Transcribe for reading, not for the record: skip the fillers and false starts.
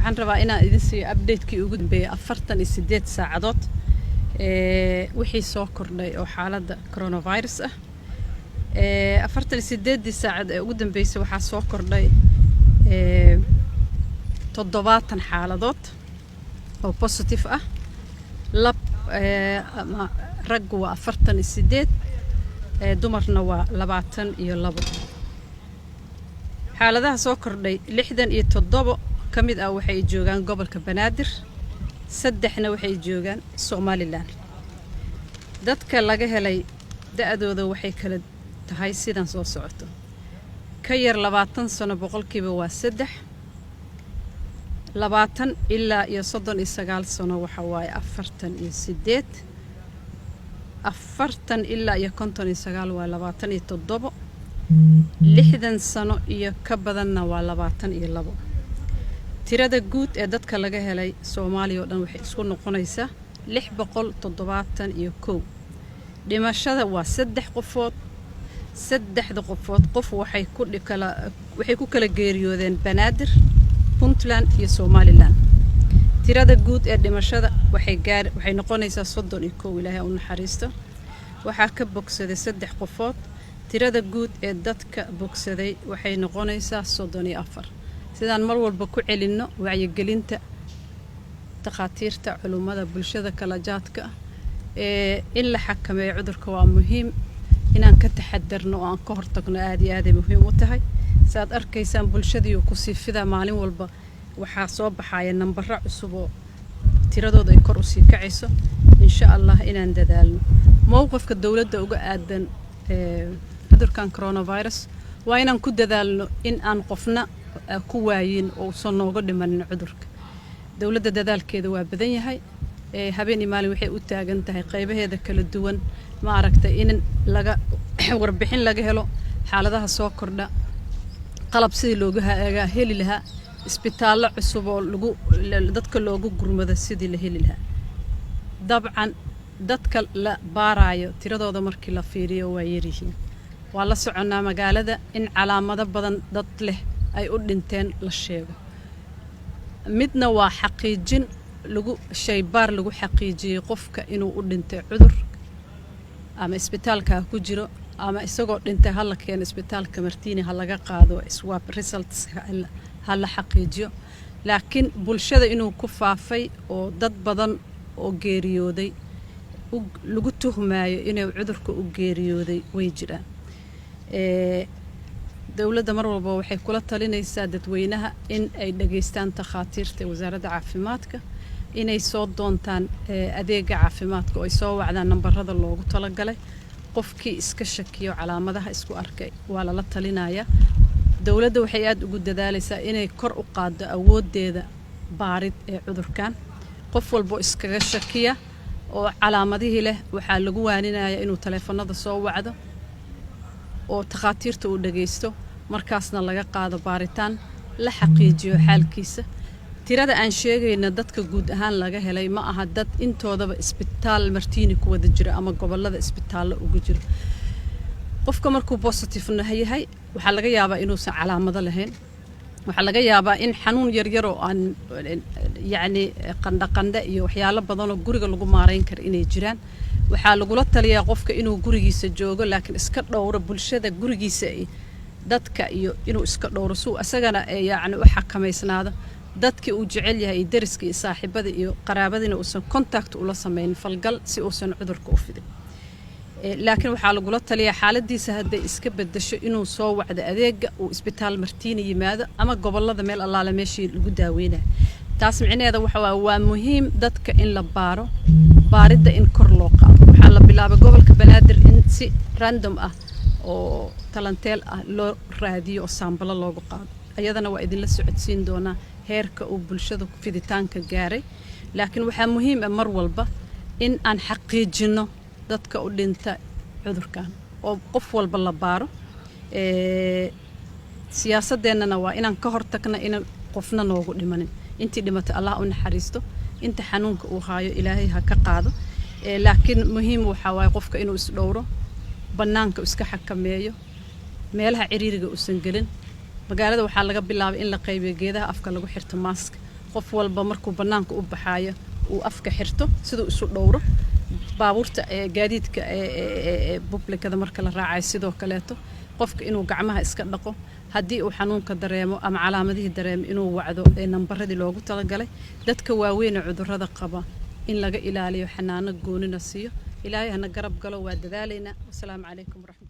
waxaan rabaa inaan idin siiyo update-kii ugu dambeeyay 48 saacadood wixii soo kordhay oo xaaladda coronavirus ah 48 saacad ee ugu dambeysay waxaa soo kordhay 70 xaaladood oo positive ah rag waa 48 dumarna waa 22 xaaladaha soo kordhay 67 kamid ah waxay joogaan gobolka Banaadir saddexna waxay joogaan Somaliland dadka laga helay da'dooda waxay kala tahay sidan soo socoto ka yar 20 sano boqolkiiba waa 3 20 ilaa iyo 39 sano waxa waaye 48 40 ilaa iyo 59 waa 27 60 sano iyo ka badanna waa 22 tirada guud ee dadka laga helay Soomaaliya oo dhan waxay isku noqonaysaa 671 dhimashada waa 3 qofood saddexda qofood qof waxay ku kala geeriyoodeen Banaadir Puntland iyo Somaliland tirada guud ee dhimashada waxay noqonaysaa 31 Ilaahay u naxariisto waxa ka bogsaday 3 qofood tirada guud ee dadka bogsaday waxay noqonaysaa 34 sidaan mar walba ku celinno wacyigelinta takhaatiirta culumada bulshada kala jaadka in la xakameeyo cudurka waa muhiim inaan ka taxadarno oo aan ka hortagno aad iyo aad muhiim u tahay saad arkaysaan bulshadii ku siifida maalin walba waxaa soo baxaya nambaro cusub oo tiradooda ay kor u sii kacayso insha Allah inaan dadaalno mowqifka dawladda uga aadan cudurkan coronavirus waa inaan ku dadaalno in aan qofna ku waayin oo soo nooga dhimanin cudurka dawladda dadaalkeeda waa badan yahay habeen maalin waxay u taagan tahay qaybaheeda kala duwan ma aragtay in laga warbixin laga helo xaaladaha soo kordha qalab sidii looga heli lahaa isbitaallo cusub oo dadka loogu gurmado sidii la heli lahaa dabcan dadka la baarayo tiradooda markii la fiiriyo waa yarihiin waa la soconaa magaalada in calaamado badan dad leh ay u dhinteen la sheego midna waa xaqiijin shaybaar lagu xaqiijiyay qofka inuu u dhintay cudur ama isbitaalka ku jiro ama isagoo dhintay hal la keen isbitaalka Martiini hal laga qaado swab results hal la xaqiijiyo laakiin bulshada inuu ku faafay oo dad badan oo geeriyooday lagu tuhmaayo inuu cudurka u geeriyooday way jiraan dawladda mar walba waxay kula talinaysaa dadweynaha in ay dhageystaan takhaatiirta wasaaradda caafimaadka inay soo doontaan adeega caafimaadka oo ay soo wacdaan nambarada loogu talagalay qofkii iska shakiyo calaamadaha isku arkay waa la talinayaa dawladda waxay aad ugu dadaalaysaa inay kor u qaado awoodeeda baarid ee cudurkan qof walba iskaga shakiya oo calaamadihii leh waxaa lagu waaninayaa inuu taleefanada soo wacdo oo takhaatiirta uu dhageysto markaasna laga qaado baaritaan la xaqiijiyo xaalkiisa tirada aan sheegayna dadka guud ahaan laga helay ma aha dad intoodaba isbitaal Martiini ku wada jira ama gobolada isbitaallo ugu jira qofka markuu positive yahay waxa laga yaabaa inuusan calaamado lahayn waxa laga yaabaa in xanuun yar yar oo aan yaani qandha iyo waxyaalo badan oo guriga lagu maareyn karo inay jiraan waxa lagu la taliyaa qofka inuu gurigiisa joogo laakiin iska dhowro bulshada gurigiisa dadka iyo inuu iska dhowro soo asagana yaani u xakameysnaado dadkii uu jecel yahay dariska iyo saaxiibada iyo qaraabadina uusan contact ula sameyn falgal si uusan cudurka u fidin laakiin waxa lagu la taliyaa xaaladiisa haday iska bedesho inuu soo wacdo adeega uu isbitaal Martiini yimaado ama gobolada meel allaala meeshii lagu daaweynayo taas micnaheedu waa muhiim dadka in la baaridda in kor loo qaado waxa la bilaabay gobolka Banaadir in si random ah oo talanteel ah loo raadiyo oo saambalo loogu qaado ayadana waa idin la socodsiin doonaa heerka uu bulshada fiditaanka gaaray laakiin waxa muhiim ah mar walba in aan xaqiijino dadka u dhinta cudurkan oo qof walba la baaro siyaasadeennana waa inaan ka hortagno in qofna noogu dhimanin intii dhimatay Allah u naxariisto inta xanuunka uu haayo Ilaahay ha ka qaado laakiin muhiim waxa waay qofka inuu is dhowro banaanka iska xakameeyo meelaha ciriiriga uusan gelin magaalada waxaa laga bilaabay in la qaybiyo geedaha afka lagu xirto mask qof walba markuu bannaanka u baxaayo uu afka xirto siduu isu dhowro baabuurta gaadiidka publikada marka la raacayo sidoo kaleeto qofka inuu gacmaha iska dhaqo haddii uu xanuunka dareemo ama calaamadihii dareemo inuu wacdo nambaradii loogu talagalay dadka waaweyn cudurrada qaba in laga ilaaliyo xanaano goonina siiyo ilaahay hana garab galo waa dadaalaynaa. Wassalaamu calaykum waraxmatullahi